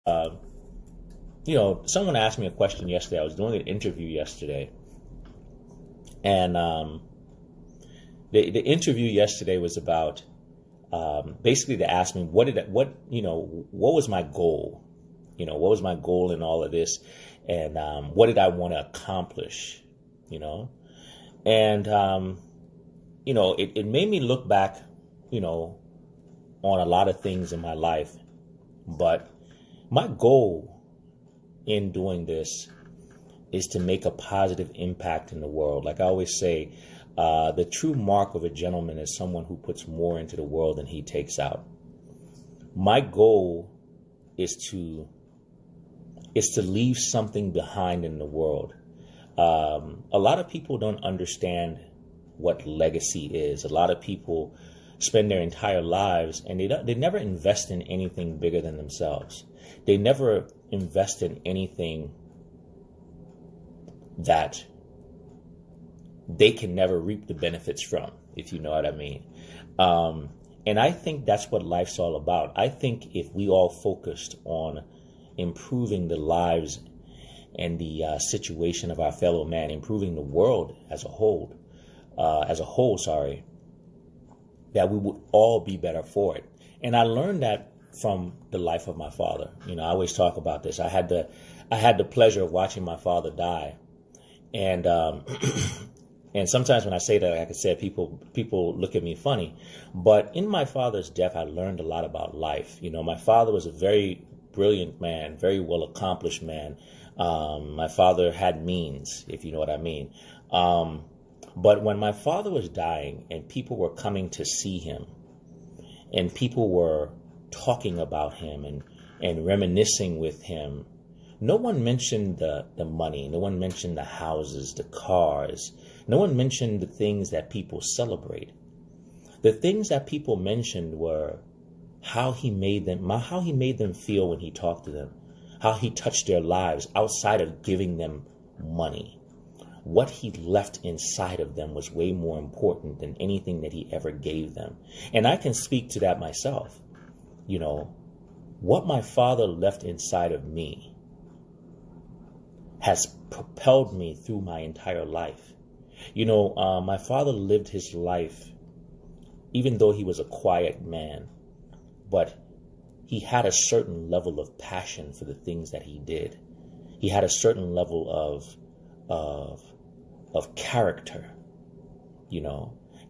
Uh, someone asked me a question yesterday. I was doing an interview yesterday, and the interview yesterday was about basically they asked me what was my goal, what was my goal in all of this, and what did I want to accomplish, you know, and it made me look back, on a lot of things in my life, but my goal in doing this is to make a positive impact in the world. Like I always say, the true mark of a gentleman is someone who puts more into the world than he takes out. My goal is to leave something behind in the world. A lot of people don't understand what legacy is. A lot of people spend their entire lives and they never invest in anything bigger than themselves. They never invest in anything that they can never reap the benefits from, if you know what I mean. And I think that's what life's all about. I think if we all focused on improving the lives and the situation of our fellow man, improving the world as a whole, that we would all be better for it. And I learned that from the life of my father. I always talk about this. I had the pleasure of watching my father die, and and sometimes when I say that, like I said, people look at me funny. But in my father's death, I learned a lot about life. My father was a very brilliant man, very well accomplished man. My father had means, if you know what I mean. But when my father was dying and people were coming to see him and people were talking about him and reminiscing with him, no one mentioned the money. No one mentioned the houses, the cars. No one mentioned the things that people celebrate. The things that people mentioned were how he made them feel when he talked to them, how he touched their lives outside of giving them money. What he left inside of them was way more important than anything that he ever gave them. And I can speak to that myself. What my father left inside of me has propelled me through my entire life. My father lived his life, even though he was a quiet man, but he had a certain level of passion for the things that he did. He had a certain level of character,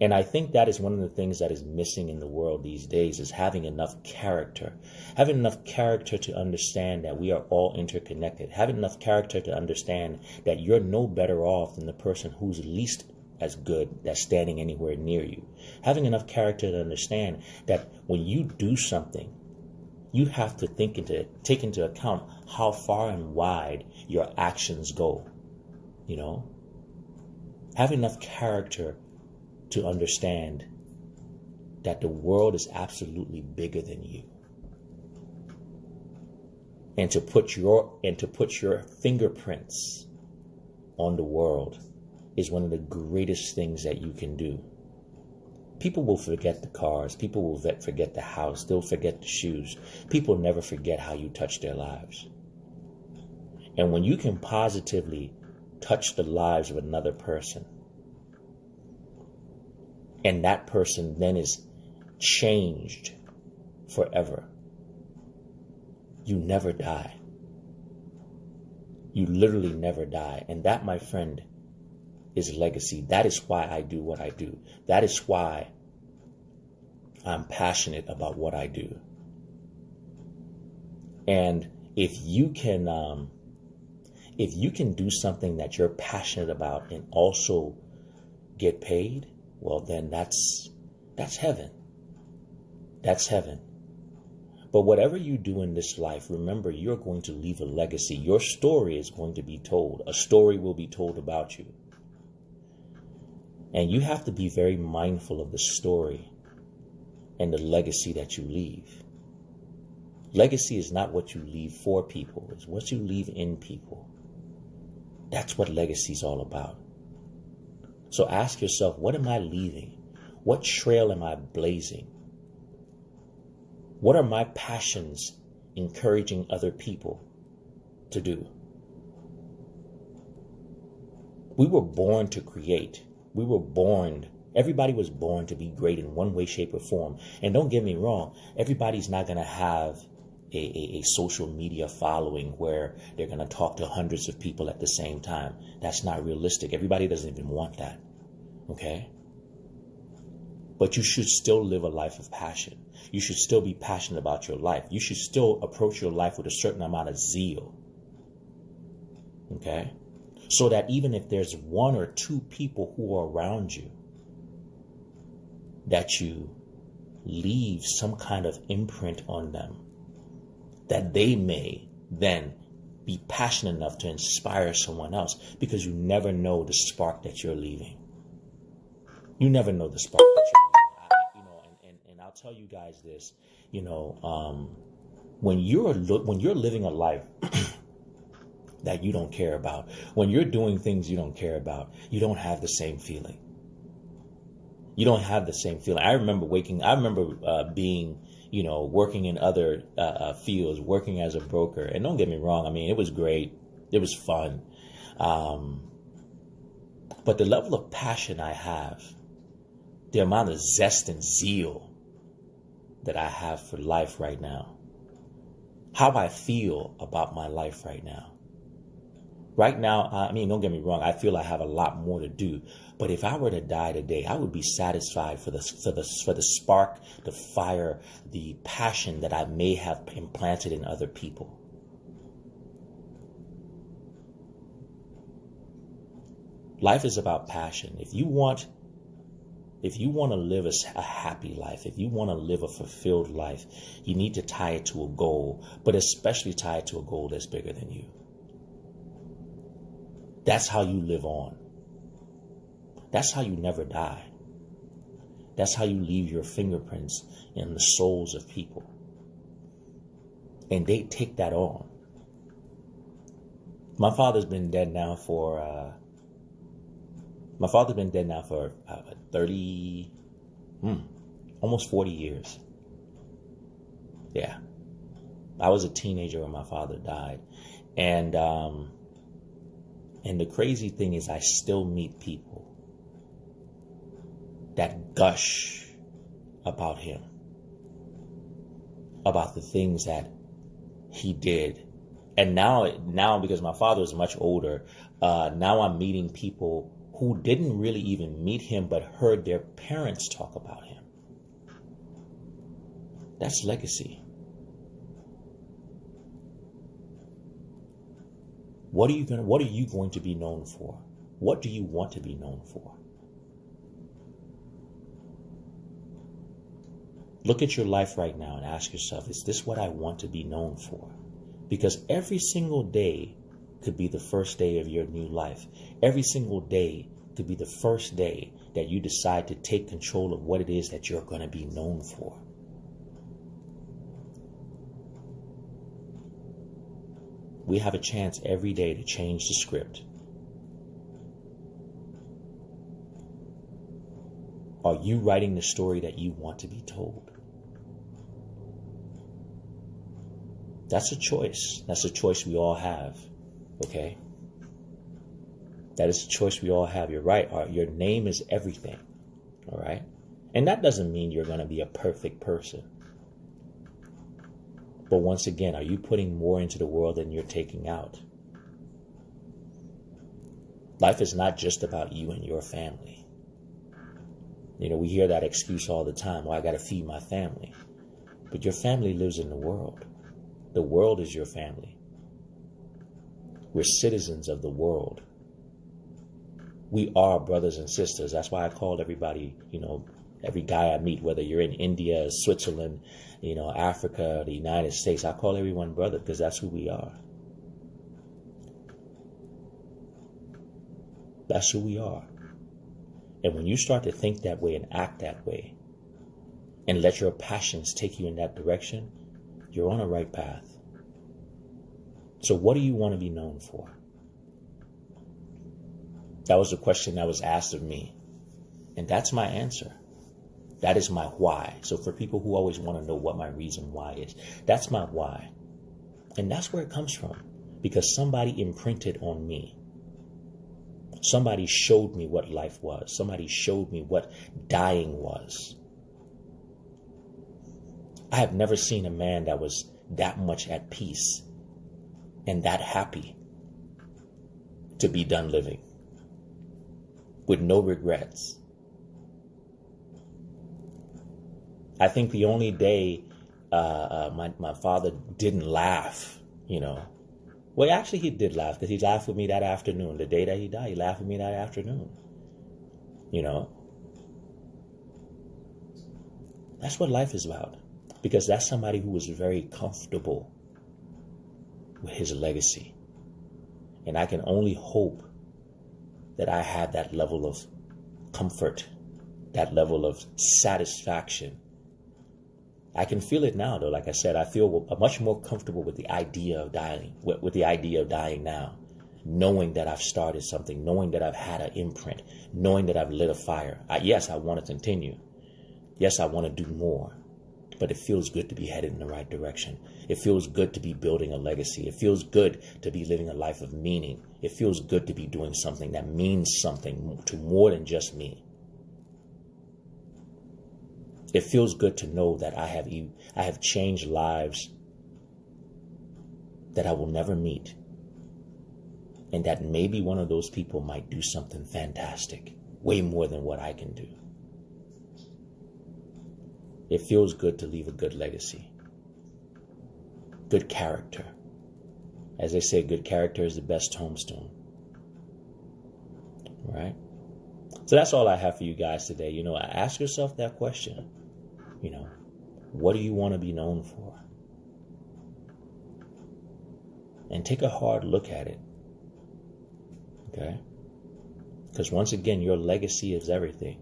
and I think that is one of the things that is missing in the world these days, is having enough character to understand that we are all interconnected, having enough character to understand that you're no better off than the person who's least as good that's standing anywhere near you, having enough character to understand that when you do something, you have to take into account how far and wide your actions go. Have enough character to understand that the world is absolutely bigger than you, and to put your fingerprints on the world is one of the greatest things that you can do. People will forget the cars, people will forget the house, they'll forget the shoes. People never forget how you touch their lives. And when you can positively touch the lives of another person, and that person then is changed forever, you never die. You literally never die. And that, my friend, is legacy. That is why I do what I do. That is why I'm passionate about what I do. And if you can do something that you're passionate about and also get paid, well, then that's heaven. That's heaven. But whatever you do in this life, remember, you're going to leave a legacy. Your story is going to be told. A story will be told about you. And you have to be very mindful of the story and the legacy that you leave. Legacy is not what you leave for people. It's what you leave in people. That's what legacy is all about. So ask yourself, what am I leaving? What trail am I blazing? What are my passions encouraging other people to do. We were born to create. Everybody was born to be great in one way, shape, or form. And don't get me wrong, everybody's not going to have a social media following where they're going to talk to hundreds of people at the same time. That's not realistic. Everybody doesn't even want that. Okay? But you should still live a life of passion. You should still be passionate about your life. You should still approach your life with a certain amount of zeal. Okay? So that even if there's one or two people who are around you, that you leave some kind of imprint on them, that they may then be passionate enough to inspire someone else, because you never know the spark that you're leaving. You never know the spark that you're leaving. And I'll tell you guys this, when you're living a life that you don't care about, when you're doing things you don't care about, you don't have the same feeling. You don't have the same feeling. I remember being, working in other fields, working as a broker. And don't get me wrong, I mean, it was great. It was fun. But the level of passion I have, the amount of zest and zeal that I have for life right now, how I feel about my life right now. Right now, I mean, don't get me wrong, I feel I have a lot more to do. But if I were to die today, I would be satisfied for the spark, the fire, the passion that I may have implanted in other people. Life is about passion. If you want to live a happy life, if you want to live a fulfilled life, you need to tie it to a goal, but especially tie it to a goal that's bigger than you. That's how you live on. That's how you never die. That's how you leave your fingerprints in the souls of people. And they take that on. My father's been dead now for 30, almost 40 years. Yeah. I was a teenager when my father died. And the crazy thing is I still meet people that gush about him, about the things that he did. And now because my father is much older, now I'm meeting people who didn't really even meet him but heard their parents talk about him. That's legacy. What are you going to be known for? What do you want to be known for? Look at your life right now and ask yourself, is this what I want to be known for? Because every single day could be the first day of your new life. Every single day could be the first day that you decide to take control of what it is that you're going to be known for. We have a chance every day to change the script. Are you writing the story that you want to be told? That's a choice. That's a choice we all have. Okay? That is a choice we all have. You're right. Your name is everything. All right? And that doesn't mean you're going to be a perfect person. But once again, are you putting more into the world than you're taking out? Life is not just about you and your family. We hear that excuse all the time. Well, I got to feed my family. But your family lives in the world. The world is your family. We're citizens of the world. We are brothers and sisters. That's why I called everybody, every guy I meet, whether you're in India, Switzerland, Africa, the United States, I call everyone brother because that's who we are. That's who we are. And when you start to think that way and act that way and let your passions take you in that direction, you're on a right path. So what do you want to be known for? That was the question that was asked of me. And that's my answer. That is my why. So for people who always want to know what my reason why is, that's my why. And that's where it comes from, because somebody imprinted on me. Somebody showed me what life was. Somebody showed me what dying was. I have never seen a man that was that much at peace and that happy to be done living with no regrets. I think the only day my father didn't laugh, well, actually he did laugh, because he laughed with me that afternoon. The day that he died, he laughed with me that afternoon. That's what life is about, because that's somebody who was very comfortable with his legacy. And I can only hope that I had that level of comfort, that level of satisfaction. I can feel it now, though. Like I said, I feel much more comfortable with the idea of dying, with the idea of dying now, knowing that I've started something, knowing that I've had an imprint, knowing that I've lit a fire. Yes, I want to continue. Yes, I want to do more. But it feels good to be headed in the right direction. It feels good to be building a legacy. It feels good to be living a life of meaning. It feels good to be doing something that means something to more than just me. It feels good to know that I have changed lives that I will never meet, and that maybe one of those people might do something fantastic, way more than what I can do. It feels good to leave a good legacy, good character. As they say, good character is the best tombstone. Right? So that's all I have for you guys today. Ask yourself that question. What do you want to be known for? And take a hard look at it. Okay? Because once again, your legacy is everything.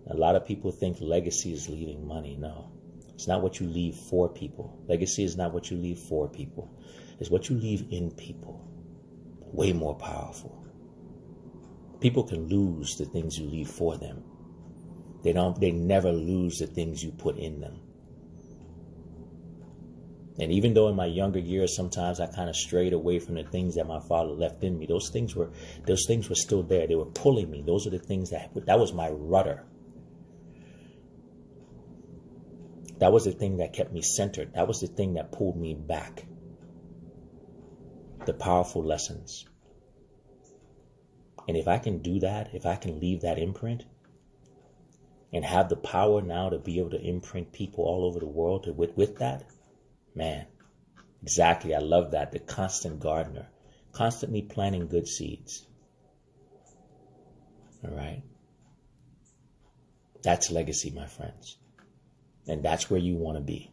A lot of people think legacy is leaving money. No, it's not what you leave for people. Legacy is not what you leave for people. It's what you leave in people. Way more powerful. People can lose the things you leave for them. They never lose the things you put in them. And even though in my younger years, sometimes I kind of strayed away from the things that my father left in me, those things were still there. They were pulling me. Those are the things that was my rudder. That was the thing that kept me centered. That was the thing that pulled me back. The powerful lessons. And if I can do that, if I can leave that imprint, and have the power now to be able to imprint people all over the world with that, man, exactly. I love that. The constant gardener, constantly planting good seeds. All right. That's legacy, my friends. And that's where you want to be.